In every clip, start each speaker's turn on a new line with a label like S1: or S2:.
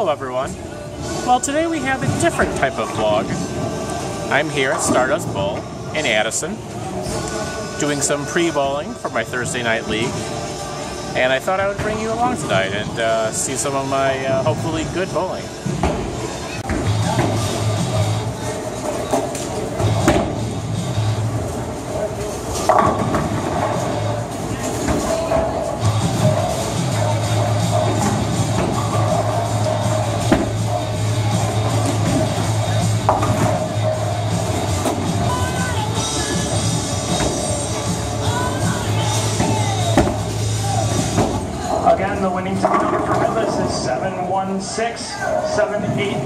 S1: Hello everyone. Well, today we have a different type of vlog. I'm here at Stardust Bowl in Addison doing some pre-bowling for my Thursday night league, and I thought I would bring you along tonight and see some of my hopefully good bowling.
S2: Again, the winning ticket number for Addison is 716780.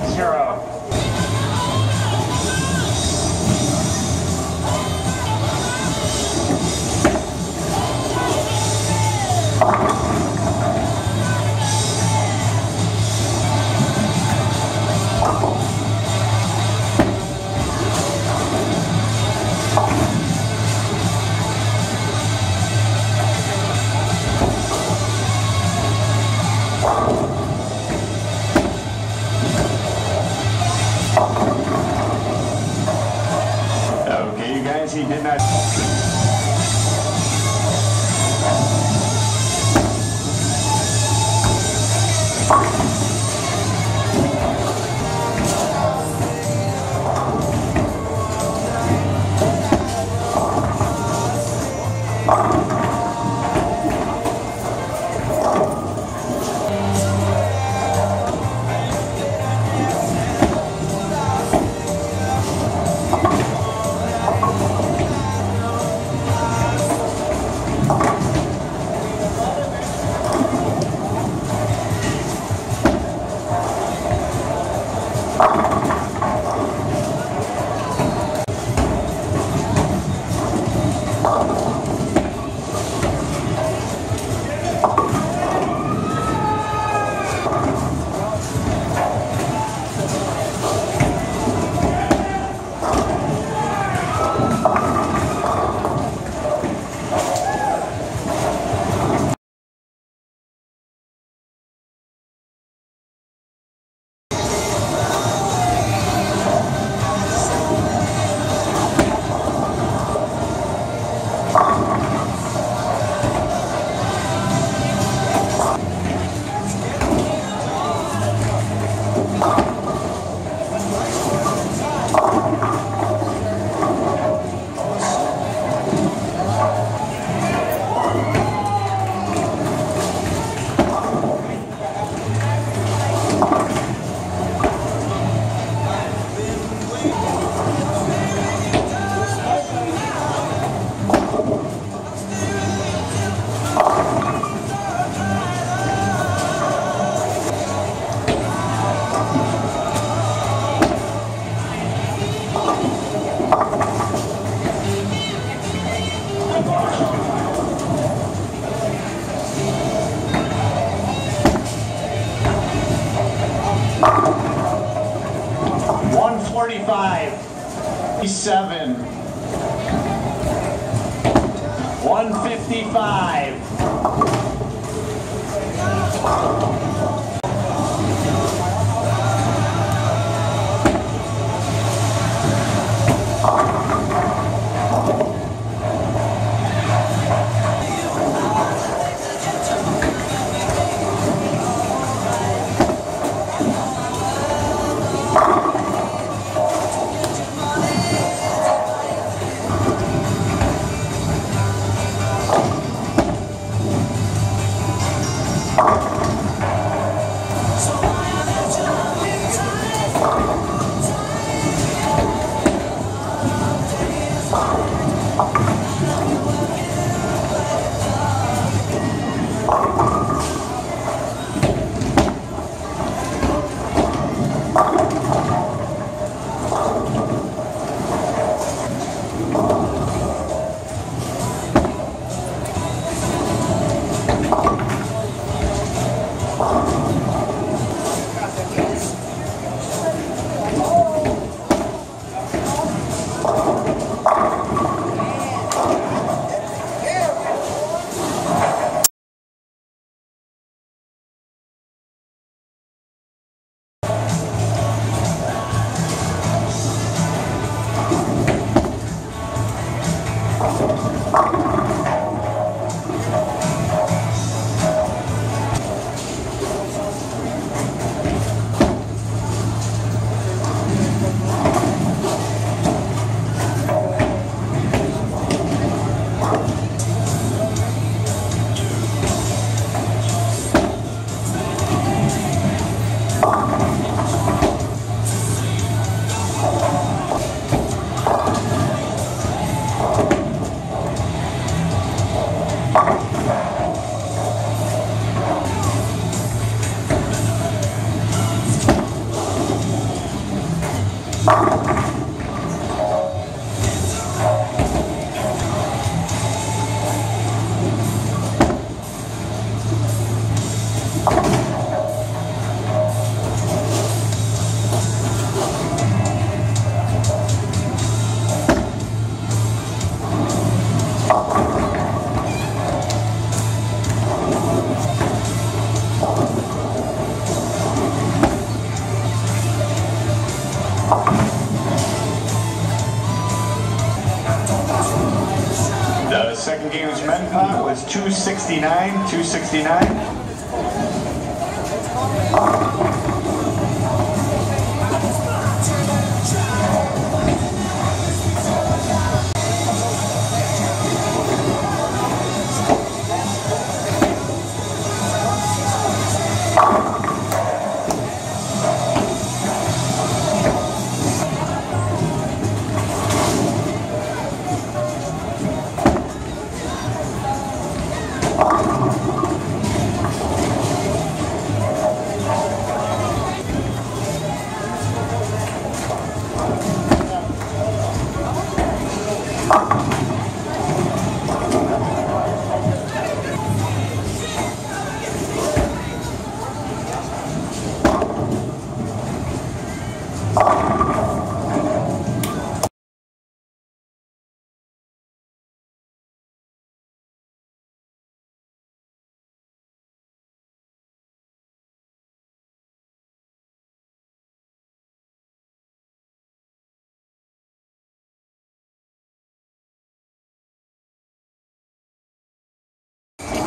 S2: Okay, you guys, he did not. 145, 7, 155. The second game's men pot was 269.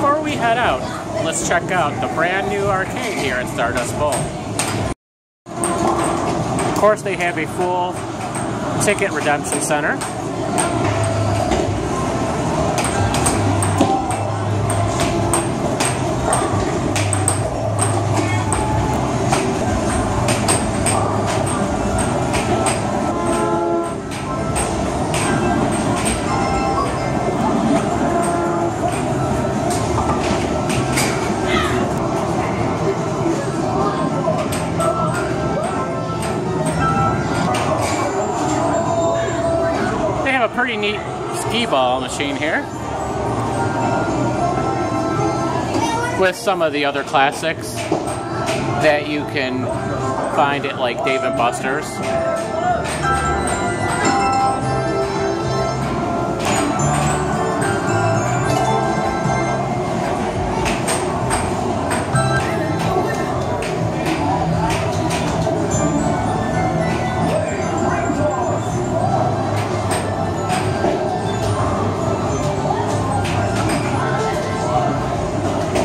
S1: Before we head out, let's check out the brand new arcade here at Stardust Bowl. Of course, they have a full ticket redemption center. A pretty neat skee ball machine here with some of the other classics that you can find at like Dave & Buster's.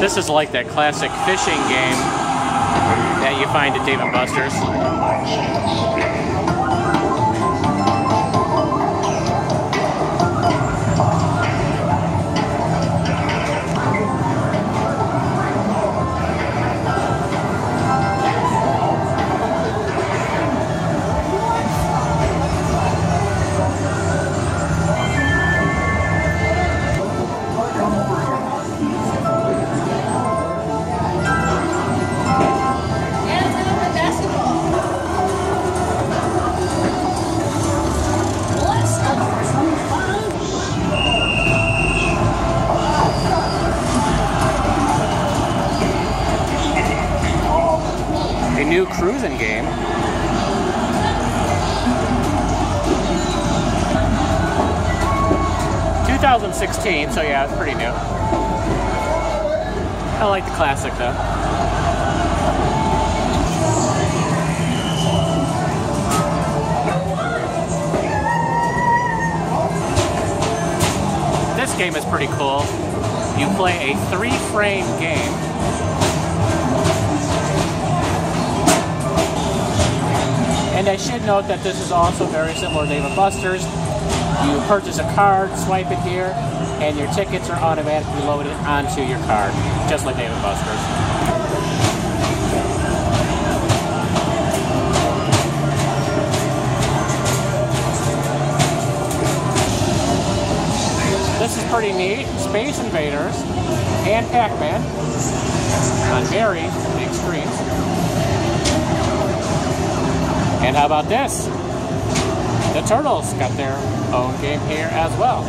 S1: This is like that classic fishing game that you find at Dave & Buster's. New cruising game. (2016), so yeah, it's pretty new. I like the classic though. game is pretty cool. You play a 3-frame game. And I should note that this is also very similar to Dave & Buster's. You purchase a card, swipe it here, and your tickets are automatically loaded onto your card, just like Dave & Buster's. This is pretty neat. Space Invaders and Pac-Man on very big screens. And how about this? The Turtles got their own game here as well.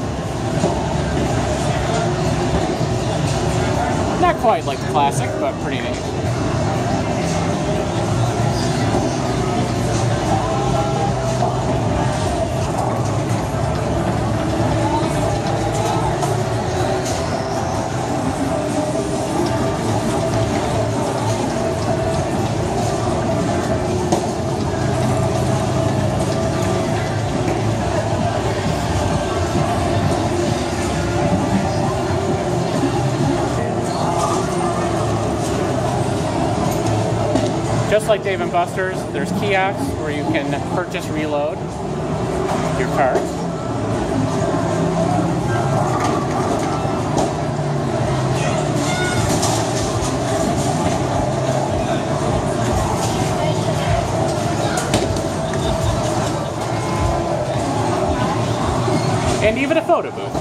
S1: Not quite like the classic, but pretty neat. Just like Dave & Buster's, there's kiosks where you can purchase, reload your cards. And even a photo booth,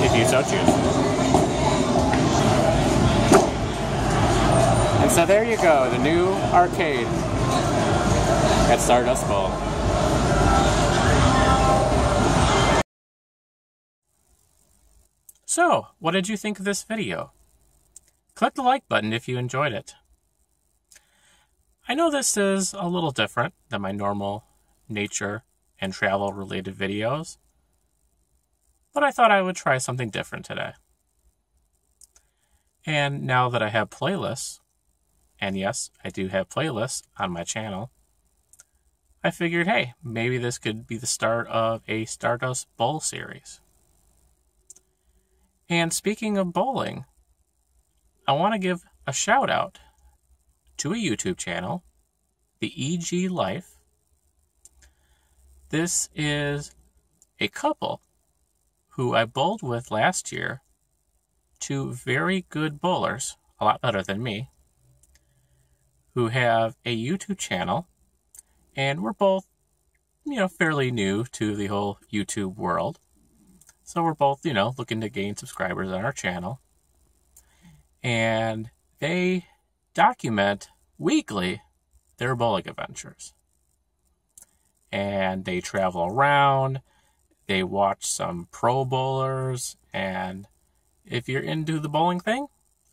S1: if you so choose. And so there you go, the new arcade at Stardust Bowl. So, what did you think of this video? Click the like button if you enjoyed it. I know this is a little different than my normal nature and travel related videos, but I thought I would try something different today. And now that I have playlists, and yes, I do have playlists on my channel, I figured, hey, maybe this could be the start of a Stardust Bowl series. And speaking of bowling, I want to give a shout out to a YouTube channel, the EG Life. This is a couple who I bowled with last year, two very good bowlers, a lot better than me, who have a YouTube channel, and we're both, fairly new to the whole YouTube world. So we're both, looking to gain subscribers on our channel. And they document weekly their bowling adventures. And they travel around, they watch some pro bowlers, and if you're into the bowling thing,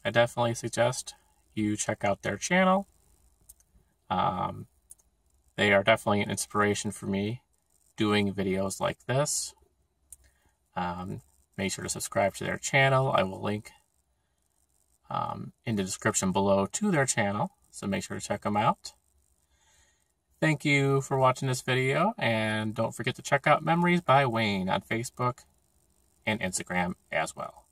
S1: I definitely suggest you check out their channel. They are definitely an inspiration for me doing videos like this. Make sure to subscribe to their channel. I will link in the description below to their channel, so make sure to check them out. Thank you for watching this video, and don't forget to check out Memories by Wayne on Facebook and Instagram as well.